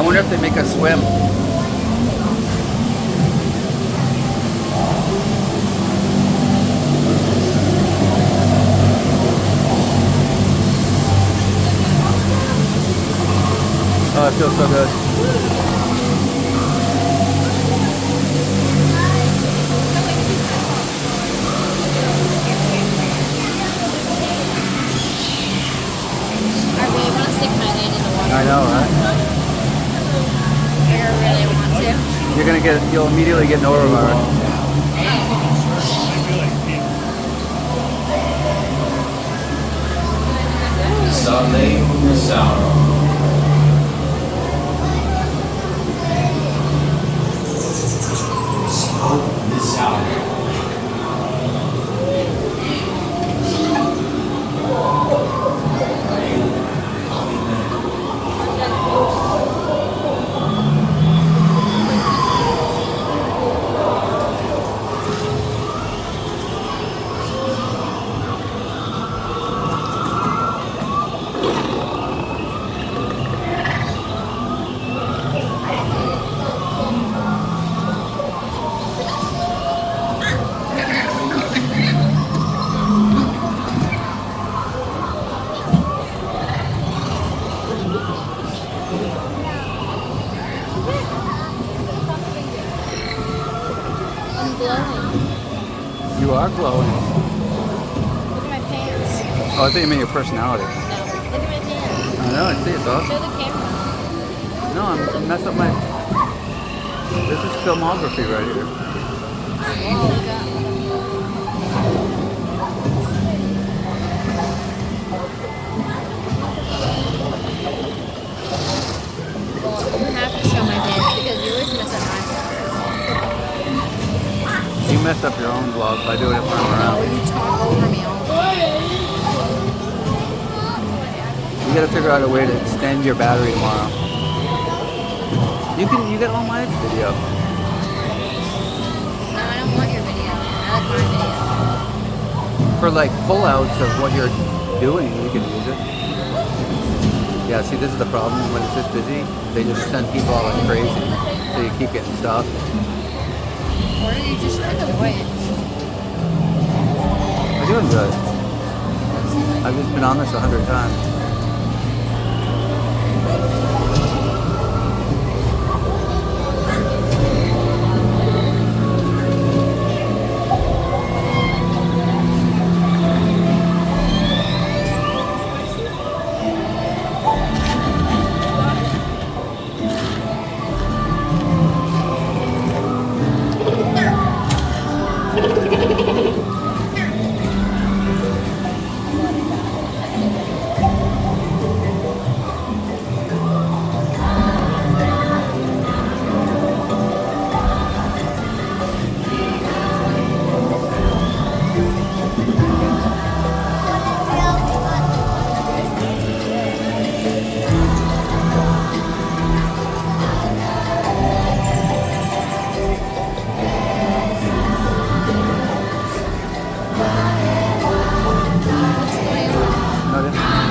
wonder if they make us swim. Oh, it feels so good. I really want to stick my hand in the water. I know, right? I really want to. You'll immediately get norovirus. Salve Sound. Smoke this out. You are glowing. Look at my pants. Oh, I thought you meant your personality. No, look at my pants. I know, I see it, dog. Show the camera. No, I'm messing up my... This is filmography right here. Oh, look up. Well, you have to show my pants because you always mess up mine. You mess up your own vlog by doing it when I'm around. You talk over me all the time. You gotta figure out a way to extend your battery tomorrow. You get all my video. No, I don't want your video. I like my video. For like pullouts of what you're doing, you can use it. Yeah, see, this is the problem. When it's this busy, they just send people out like crazy. So you keep getting stuff. Or you just enjoy it. I'm doing good. I've just been on this 100 times.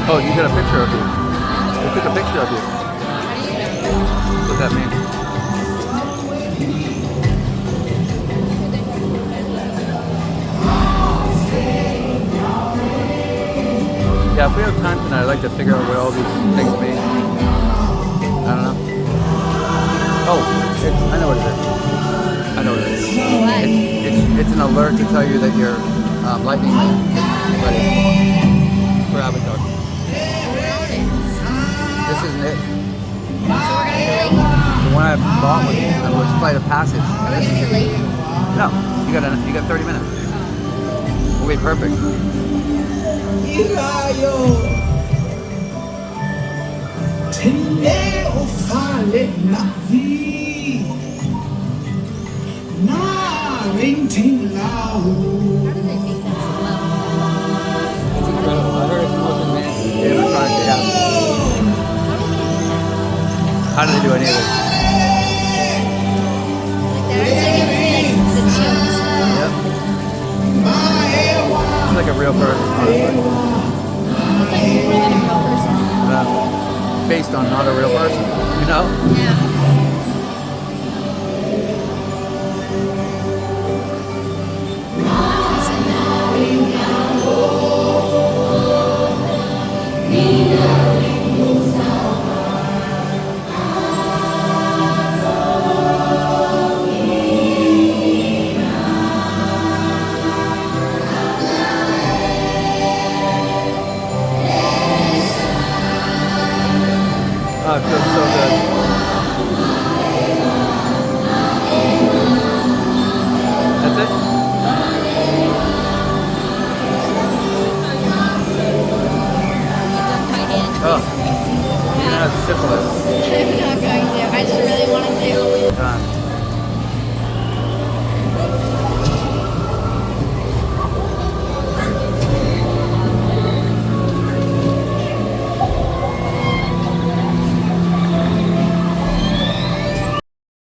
Oh, you got a picture of you. They took a picture of you. How do you know? What that means? Yeah, if we have time tonight, I'd like to figure out what all these things mean. I don't know. Oh, I know what it is. I know what it is. What? It's an alert to tell you that your lightning lane is ready for Avatar. This isn't it. So we're gonna be late? The one I bought was Flight of Passage. Are we gonna be late? No, you got 30 minutes. We'll be perfect. How do they make that so loud? It's incredible. I heard it's the most advanced animatronic they have. How do they do any of it? Like that, it's like the chills. Yep. It's like a real person, honestly. It's like more than a real person. Yeah. based on not a real person, you know? Yeah. Oh, it feels so good. That's it? You dumped my hand. Oh, you're gonna have syphilis.